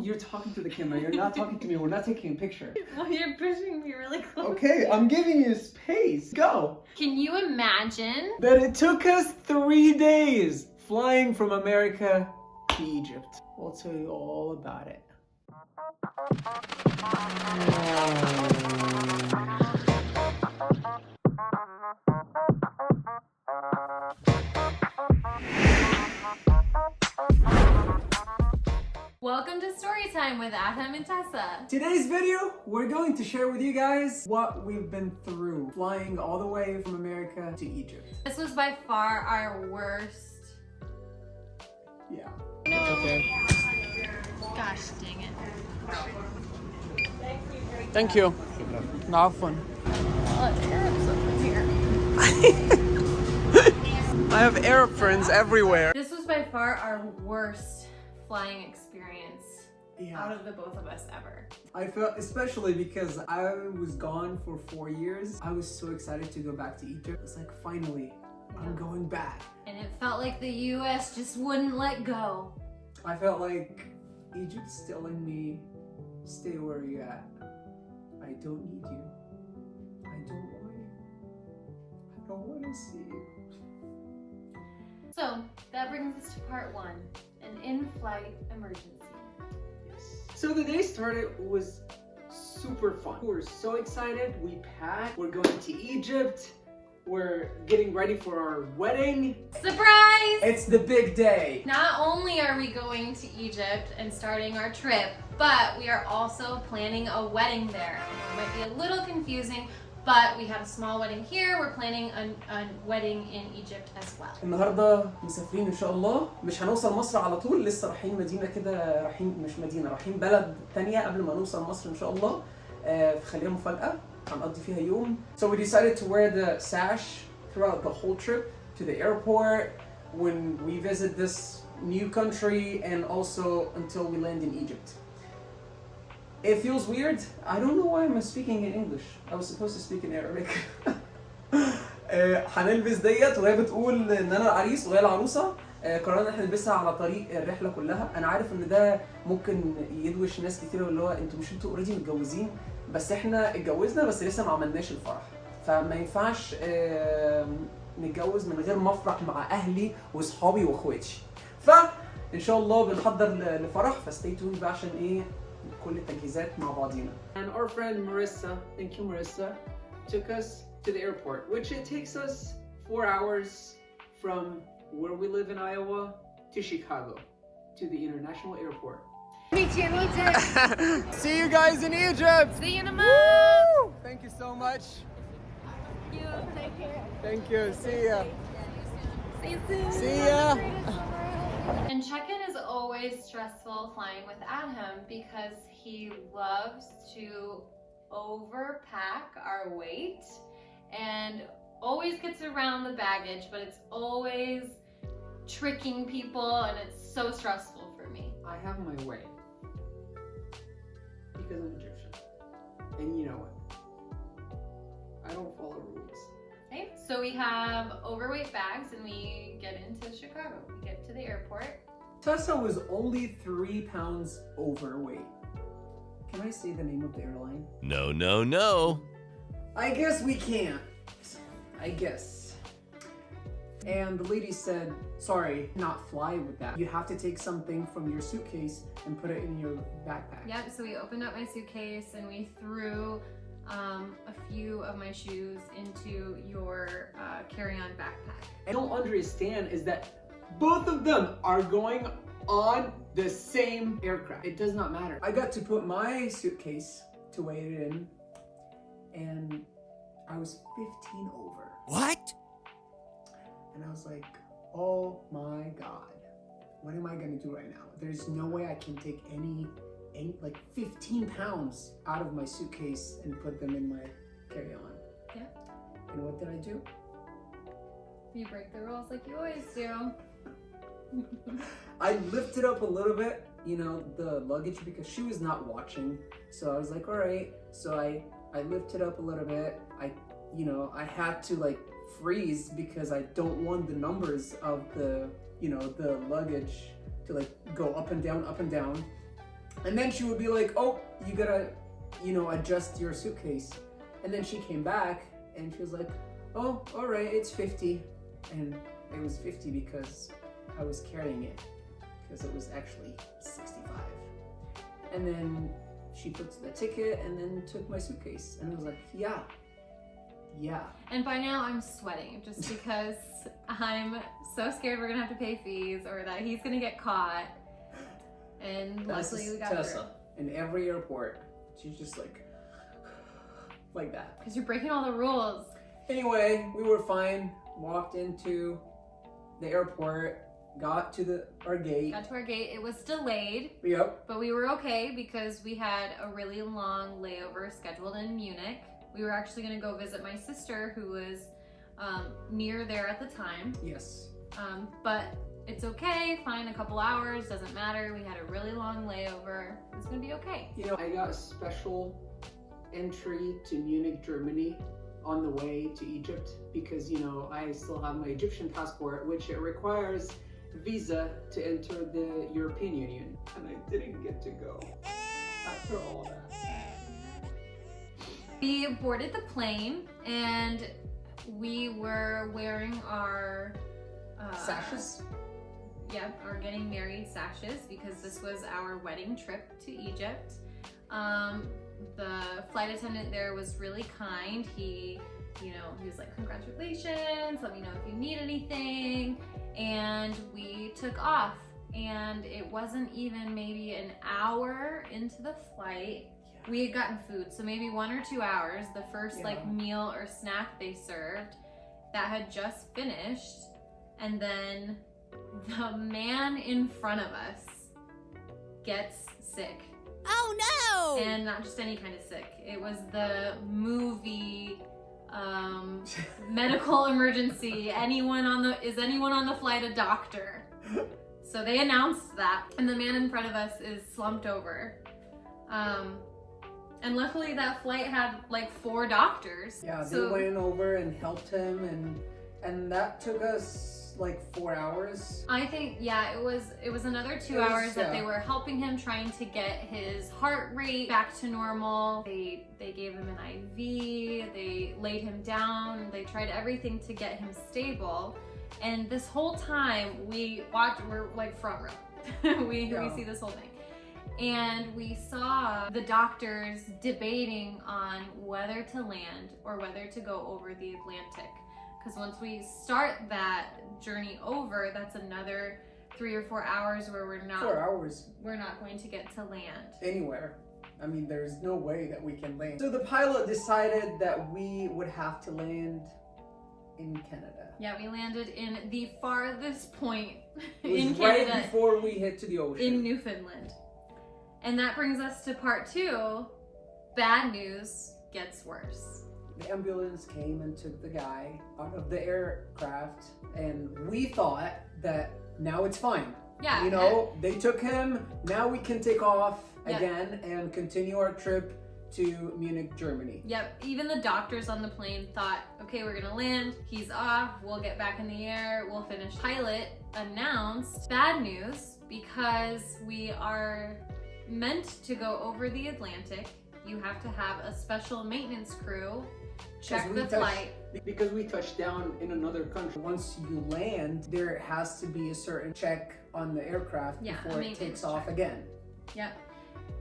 You're talking to the camera. You're not talking to me. We're not taking a picture. Well, you're pushing me really close. Okay, I'm giving you space. Go. Can you imagine? That it took us 3 days flying from America to Egypt. We'll tell you all about it. Welcome to Storytime with Adam and Tessa. Today's video, we're going to share with you guys what we've been through flying all the way from America to Egypt. This was by far our worst. Yeah. No. It's okay. Gosh dang it. Thank you. عفوا. I have Arab friends everywhere. This was by far our worst flying experience out of the both of us ever. I felt, especially because I was gone for 4 years, I was so excited to go back to Egypt. It's like, finally, I'm going back. And it felt like the US just wouldn't let go. I felt like Egypt's telling me, stay where you're at. I don't need you. I don't want you. I don't want to see you. So that brings us to part one, an in-flight emergency. So the day started was super fun. We were so excited. We packed. We're going to Egypt. We're getting ready for our wedding. Surprise! It's the big day. Not only are we going to Egypt and starting our trip, but we are also planning a wedding there. It might be a little confusing, but we have a small wedding here. We're planning a wedding in Egypt as well. النهارده مسافرين ان شاء الله. مش هنوصل مصر على طول، لسه رايحين مدينه كده، رايحين مش مدينه، رايحين بلد تانية قبل ما نوصل مصر ان شاء الله. فخليها مفاجأة هنقضي فيها يوم. So we decided to wear the sash throughout the whole trip to the airport, when we visit this new country, and also until we land in Egypt. It feels weird. I don't know why I'm speaking in English. I was supposed to speak in Arabic. هنلبس ديت وهي بتقول ان انا العريس وهي العروسه. قررنا ان احنا نلبسها على طريق الرحله كلها. انا عارف ان ده ممكن يدوش ناس كتير، اللي هو انتوا مش انتوا اوريدي متجوزين، بس احنا اتجوزنا بس لسه ما عملناش الفرح، فما ينفعش نتجوز من غير ما افرح مع اهلي واصحابي واخواتي. فان شاء الله بنحضر لفرح، فستي تون بقى عشان ايه كل التجهيزات مع بعضينا. And our friend Marissa, thank you Marissa, took us to the airport, which it takes us 4 hours from where we live in Iowa to Chicago, to the international airport. Meet you in Egypt. See you guys in Egypt. See you in a month. Thank you so much. Thank you. Take care. Thank you. See ya. See you soon. See ya. And check-in is always stressful flying with Adam because he loves to overpack our weight and always gets around the baggage, but it's always tricking people and it's so stressful for me. I have my way because I'm Egyptian, and you know what? I don't follow rules. Okay, so we have overweight bags and we get into Chicago. We get to the airport. Tessa was only 3 pounds overweight. Can I say the name of the airline? No, no, no. I guess we can't. I guess. And the lady said, sorry, not fly with that. You have to take something from your suitcase and put it in your backpack. Yep, so we opened up my suitcase and we threw a few of my shoes into your carry-on backpack. I don't understand is that both of them are going on the same aircraft. It does not matter. I got to put my suitcase to weigh it in, and I was 15 over. What? And I was like, oh my God, what am I gonna do right now? There's no way I can take any like 15 pounds out of my suitcase and put them in my carry-on. Yeah. And what did I do? You break the rules like you always do. I lifted up a little bit, you know, the luggage, because she was not watching. So I was like, all right. So I lifted up a little bit. I had to like freeze because I don't want the numbers of the luggage to like go up and down, And then she would be like, oh, you gotta, you know, adjust your suitcase. And then she came back and she was like, oh, all right, it's 50. And it was 50 because I was carrying it, because it was actually 65. And then she puts the ticket and then took my suitcase. And I was like, yeah. And by now I'm sweating just because I'm so scared we're gonna have to pay fees or that he's gonna get caught. And luckily we got Tessa in every airport. She's just like that. Because you're breaking all the rules. Anyway, we were fine. Walked into the airport, got to our gate. It was delayed. Yep. But we were okay because we had a really long layover scheduled in Munich. We were actually going to go visit my sister who was near there at the time. Yes. But it's okay, fine, a couple hours, doesn't matter. We had a really long layover. It's going to be okay. You know, I got a special entry to Munich, Germany on the way to Egypt because, you know, I still have my Egyptian passport, which it requires visa to enter the European Union. And I didn't get to go after all that. We boarded the plane and we were wearing our Sashes? Yeah, our getting married sashes because this was our wedding trip to Egypt. The flight attendant there was really kind. He was like, congratulations, let me know if you need anything. And we took off and it wasn't even maybe an hour into the flight. We had gotten food, so maybe 1 or 2 hours, the first like meal or snack they served that had just finished. And then the man in front of us gets sick. Oh no! And not just any kind of sick. It was the movie medical emergency. Is anyone on the flight a doctor? So they announced that, and the man in front of us is slumped over. And luckily that flight had like 4 doctors. Yeah, they went over and helped him, and that took us like 4 hours. I think, yeah, it was another 2 hours that they were helping him, trying to get his heart rate back to normal. They gave him an IV, they laid him down, they tried everything to get him stable. And this whole time we're like front row. we see this whole thing. And we saw the doctors debating on whether to land or whether to go over the Atlantic. Because once we start that journey over, that's another 3 or 4 hours where we're not 4 hours. We're not going to get to land Anywhere. I mean, there's no way that we can land. So the pilot decided that we would have to land in Canada. Yeah, we landed in the farthest point It was in right Canada, before we hit to the ocean. in Newfoundland. And that brings us to part 2. Bad news gets worse. The ambulance came and took the guy out of the aircraft, and we thought that now it's fine. Yeah. You know, they took him, now we can take off Yep. again and continue our trip to Munich, Germany. Yep, even the doctors on the plane thought, okay, we're gonna land, he's off, we'll get back in the air, we'll finish. Pilot announced bad news because we are meant to go over the Atlantic. You have to have a special maintenance crew check the flight. Because we touched down in another country. Once you land, there has to be a certain check on the aircraft before it takes off again. Yep.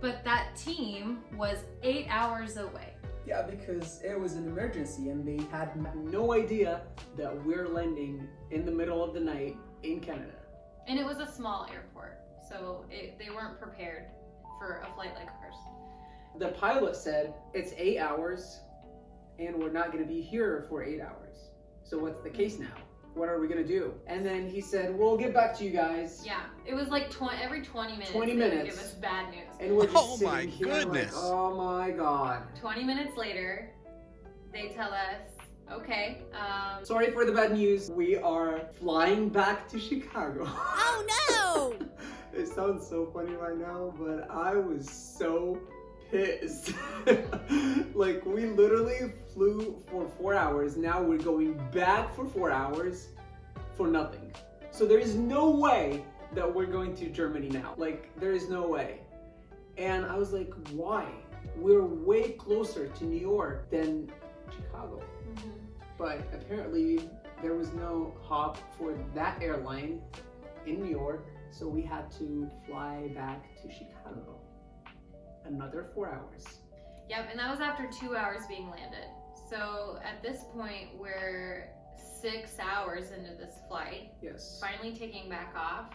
But that team was 8 hours away. Yeah, because it was an emergency and they had no idea that we're landing in the middle of the night in Canada. And it was a small airport, so they weren't prepared for a flight like ours. The pilot said it's 8 hours and we're not going to be here for 8 hours. So what's the case now? What are we going to do? And then he said, we'll get back to you guys. Yeah, it was like every 20 minutes. 20 they would minutes. give us bad news. And we're just Oh sitting my here goodness. like, oh my God. 20 minutes later, they tell us, okay. Sorry for the bad news. We are flying back to Chicago. Oh no! It sounds so funny right now, but I was so pissed. Like, we literally flew for 4 hours. Now we're going back for 4 hours for nothing. So there is no way that we're going to Germany now. Like, there is no way. And I was like, why? We're way closer to New York than Chicago. But apparently there was no hop for that airline in New York, so we had to fly back to Chicago. Another 4 hours. Yep, and that was after 2 hours being landed. So at this point, we're 6 hours into this flight. Yes. Finally taking back off.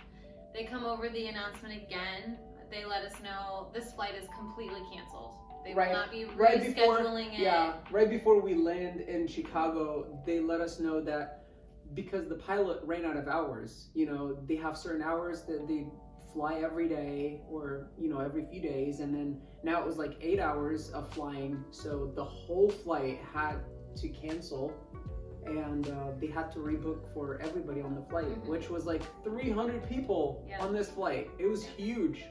They come over the announcement again. They let us know this flight is completely canceled. They will not be rescheduling it. Yeah, right before we land in Chicago, they let us know that because the pilot ran out of hours, you know, they have certain hours that they fly every day or, you know, every few days. And then now it was like 8 hours of flying. So the whole flight had to cancel. And they had to rebook for everybody on the flight, which was like 300 people on this flight. It was huge.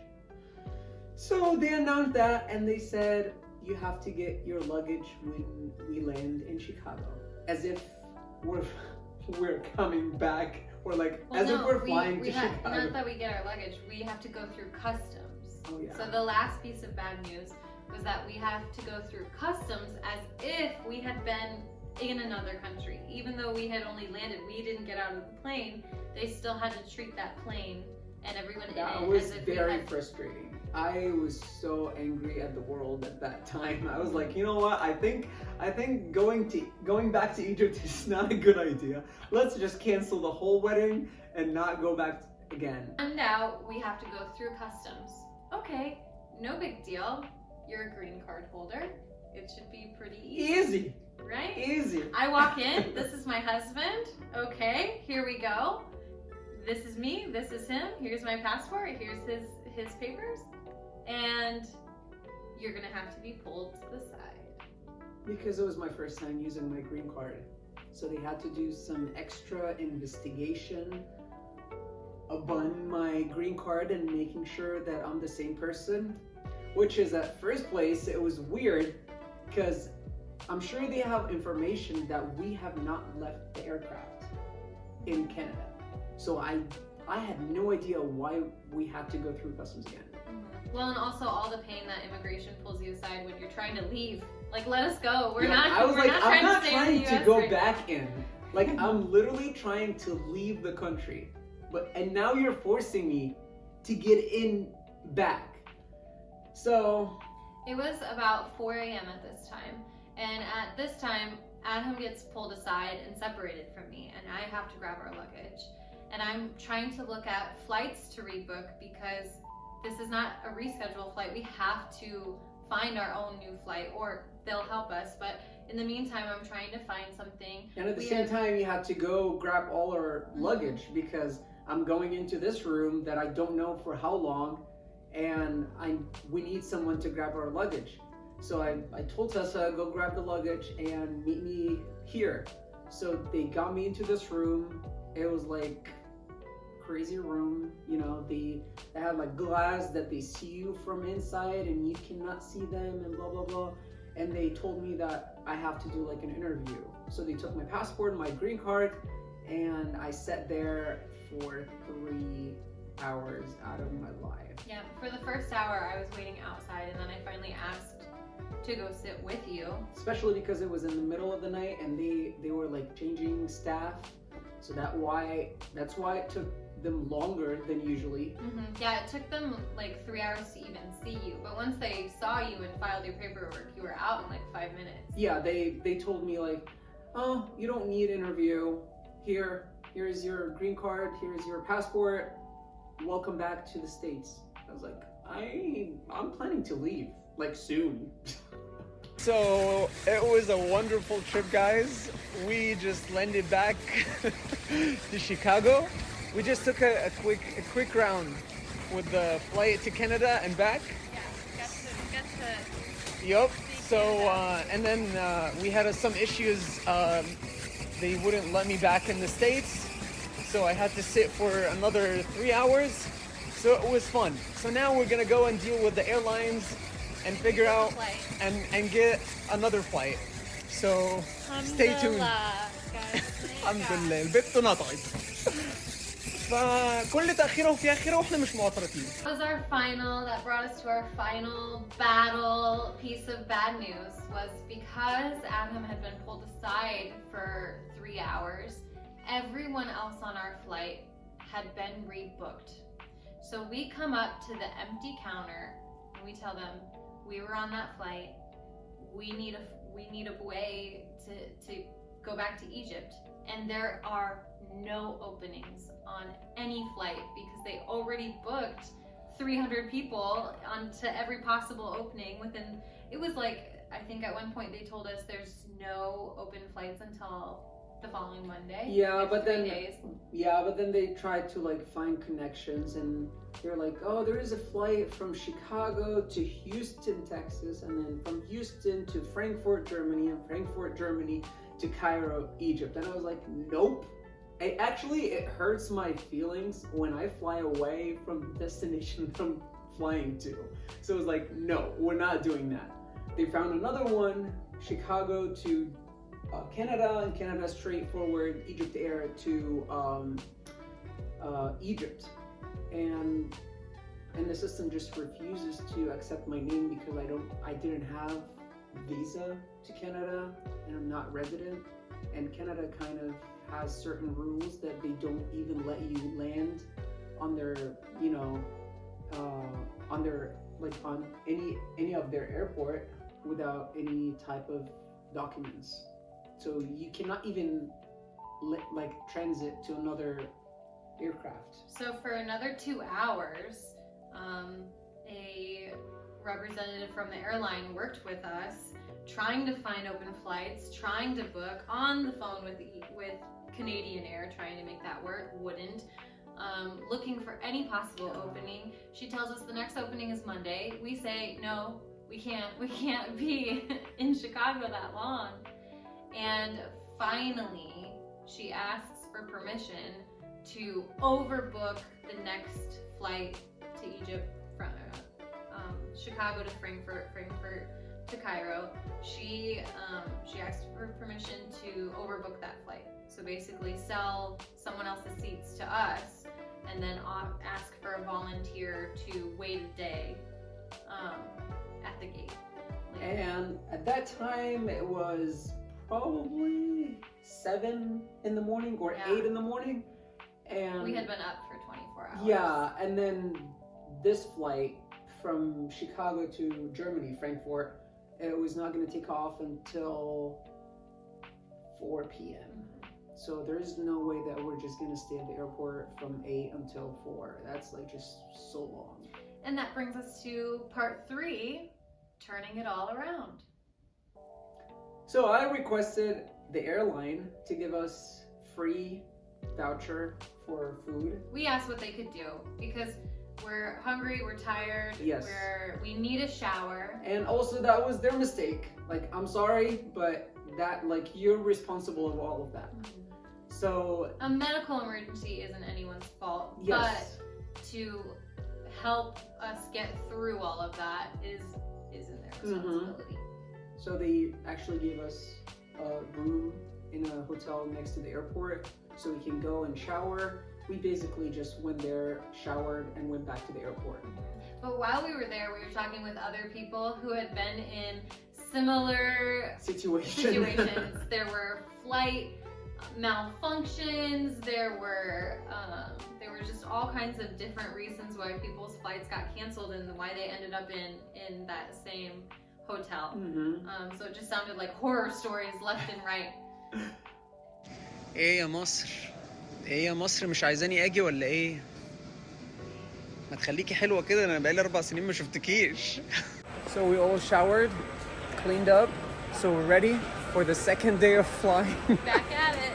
So they announced that and they said, you have to get your luggage when we land in Chicago. As if we're coming back, or like, as if we're flying to Chicago. Not that we get our luggage, we have to go through customs. Oh yeah. So the last piece of bad news was that we have to go through customs as if we had been in another country. Even though we had only landed, we didn't get out of the plane, they still had to treat that plane and everyone in it That was as if very frustrating. I was so angry at the world at that time. I was like, you know what? I think going back to Egypt is not a good idea. Let's just cancel the whole wedding and not go back again. And now we have to go through customs. Okay, no big deal. You're a green card holder. It should be pretty Easy. Right? Easy. I walk in, this is my husband. Okay, here we go. This is me, this is him. Here's my passport, here's his papers. And you're gonna have to be pulled to the side. Because it was my first time using my green card. So they had to do some extra investigation upon my green card and making sure that I'm the same person. Which is, at first place, it was weird because I'm sure they have information that we have not left the aircraft in Canada. So I had no idea why we had to go through customs again. Well, and also all the pain that immigration pulls you aside when you're trying to leave. Like, let us go. I'm not trying to go back in. Like, I'm literally trying to leave the country. And now you're forcing me to get in back. So it was about 4 a.m. at this time. And at this time, Adam gets pulled aside and separated from me, and I have to grab our luggage. And I'm trying to look at flights to rebook because this is not a rescheduled flight. We have to find our own new flight, or they'll help us. But in the meantime, I'm trying to find something. And at the same time, you have to go grab all our luggage because I'm going into this room that I don't know for how long, and we need someone to grab our luggage. So I told Tessa, go grab the luggage and meet me here. So they got me into this room. It was like crazy room, you know, they have like glass that they see you from inside and you cannot see them and blah blah blah. And they told me that I have to do like an interview. So they took my passport and my green card, and I sat there for 3 hours out of my life. Yeah, for the first hour I was waiting outside, and then I finally asked to go sit with you. Especially because it was in the middle of the night and they were like changing staff. So that's why it took them longer than usually. Yeah, it took them like 3 hours to even see you. But once they saw you and filed your paperwork, you were out in like 5 minutes. Yeah, they told me like, oh, you don't need interview. Here's your green card, here's your passport. Welcome back to the States. I was like, I'm planning to leave, like soon. So it was a wonderful trip, guys. We just landed back to Chicago. We just took a quick round with the flight to Canada and back. Yeah, got to. Yup. So and then we had some issues. They wouldn't let me back in the States, so I had to sit for another 3 hours. So it was fun. So now we're gonna go and deal with the airlines and figure out and get another flight. So stay tuned. Guys. الحمد لله البت نطعت. فكل تاخيرهم فيها خير واحنا مش معترضين. That was our final, that brought us to our final battle piece of bad news, was because Adam had been pulled aside for 3 hours, everyone else on our flight had been rebooked. So we come up to the empty counter and we tell them, we were on that flight, we need a way to go back to Egypt, and there are no openings on any flight because they already booked 300 people onto every possible opening within, it was like, I think at one point they told us there's no open flights until the following Monday. Yeah, like but 3 then days. but then they tried to like find connections, and they're like, oh, there is a flight from Chicago to Houston, Texas, and then from Houston to Frankfurt, Germany, and Frankfurt, Germany to Cairo, Egypt. And I was like, nope. It hurts my feelings when I fly away from the destination I'm flying to. So it was like, no, we're not doing that. They found another one, Chicago to Canada, and Canada straightforward Egypt Air to Egypt, and the system just refuses to accept my name because I didn't have visa to Canada and I'm not resident, and Canada kind of has certain rules that they don't even let you land on their, you know, on their, like on any of their airport without any type of documents. So you cannot even like transit to another aircraft. So for another 2 hours, a representative from the airline worked with us, trying to find open flights, trying to book, on the phone with Canadian Air, trying to make that work, wouldn't. Looking for any possible opening. She tells us the next opening is Monday. We say, no, we can't be in Chicago that long. And finally, she asks for permission to overbook the next flight to Egypt from Chicago to Frankfurt to Cairo. She asked for permission to overbook that flight. So basically sell someone else's seats to us and then ask for a volunteer to wait a day at the gate. And at that time it was probably 7 in the morning or 8 in the morning, and we had been up for 24 hours. Yeah, and then this flight from Chicago to Germany, Frankfurt, it was not going to take off until 4 p.m. So there's no way that we're just going to stay at the airport from 8 until 4. That's like just so long. And that brings us to part 3, turning it all around. So I requested the airline to give us free voucher for food. We asked what they could do because we're hungry, we're tired, Yes. we need a shower. And also that was their mistake. Like, I'm sorry, but that, like, you're responsible of all of that. So A medical emergency isn't anyone's fault, yes. but to help us get through all of that is in their responsibility. So they actually gave us a room in a hotel next to the airport so we can go and shower. We basically just went there, showered, and went back to the airport. But while we were there, we were talking with other people who had been in similar situations. There were flight malfunctions, there were just all kinds of different reasons why people's flights got canceled and why they ended up in that same hotel. So it just sounded like horror stories left and right. ايه يا مصر؟ ايه يا مصر، مش عايزاني اجي ولا ايه؟ ما تخليكي حلوة كده، انا بقالي 4 سنين ما شفتكيش. So we all showered, cleaned up, so we're ready for the second day of flying. Back at it.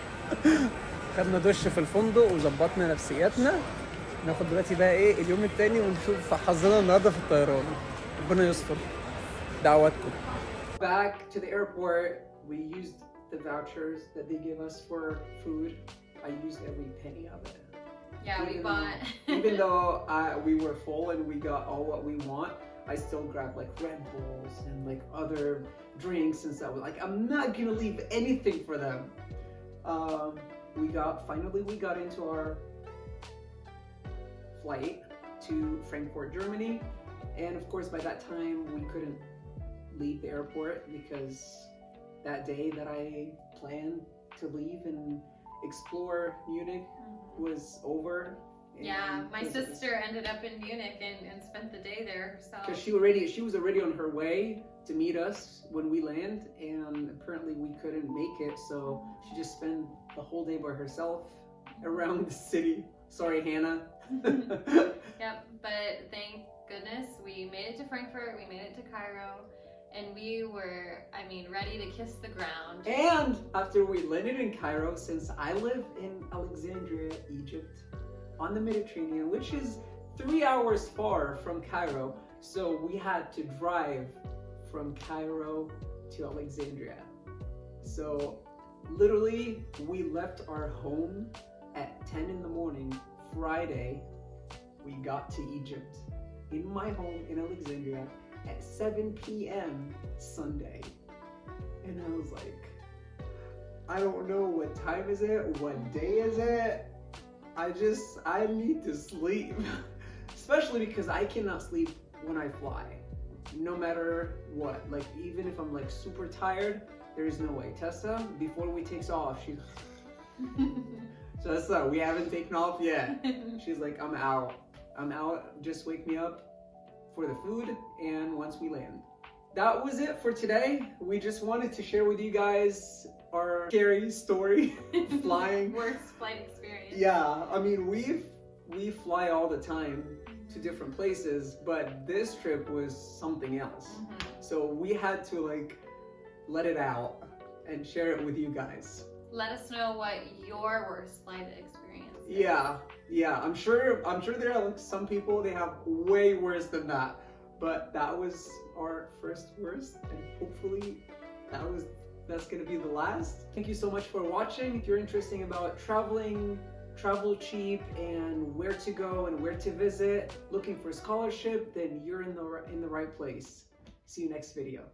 خدنا دش في الفندق وظبطنا نفسياتنا. ناخد دلوقتي بقى ايه اليوم التاني ونشوف حظنا النهارده في الطيران. ربنا يستر. دعواتكم. Back to the airport, we used the vouchers that they gave us for food. I used every penny of it. Yeah, we bought. Even though we were full and we got all what we want, I still grabbed like Red Bulls and like other drinks and stuff. Like, I'm not gonna leave anything for them. Finally we got into our flight to Frankfurt, Germany. And of course, by that time, we couldn't leave the airport because that day that I planned to leave and explore Munich was over. Yeah, my sister ended up in Munich and spent the day there. So Because she was already on her way to meet us when we land, and apparently we couldn't make it, so she just spent the whole day by herself around the city. Sorry, Hannah. Yep, but thank goodness we made it to Frankfurt, we made it to Cairo, and we were, I mean, ready to kiss the ground. And after we landed in Cairo, since I live in Alexandria, Egypt, on the Mediterranean, which is 3 hours far from Cairo, so we had to drive from Cairo to Alexandria. So literally, we left our home at 10 in the morning, Friday. We got to Egypt in my home in Alexandria at 7 p.m. Sunday. And I was like, I don't know what time is it, what day is it? I need to sleep. Especially because I cannot sleep when I fly. No matter what, like even if I'm like super tired, there is no way. Tessa, before we takes off, she's Tessa, we haven't taken off yet. She's like, I'm out, just wake me up for the food and once we land. That was it for today. We just wanted to share with you guys our scary story flying. Worst flight experience. Yeah, I mean we fly all the time to different places, but this trip was something else. So we had to like let it out and share it with you guys. Let us know what your worst flight experience is. Yeah, I'm sure there are like some people they have way worse than that, but that was our first worst, and hopefully that's gonna be the last. Thank you so much for watching. If you're interested about traveling, travel cheap, and where to go and where to visit, looking for scholarship, then you're in the right place. See you next video.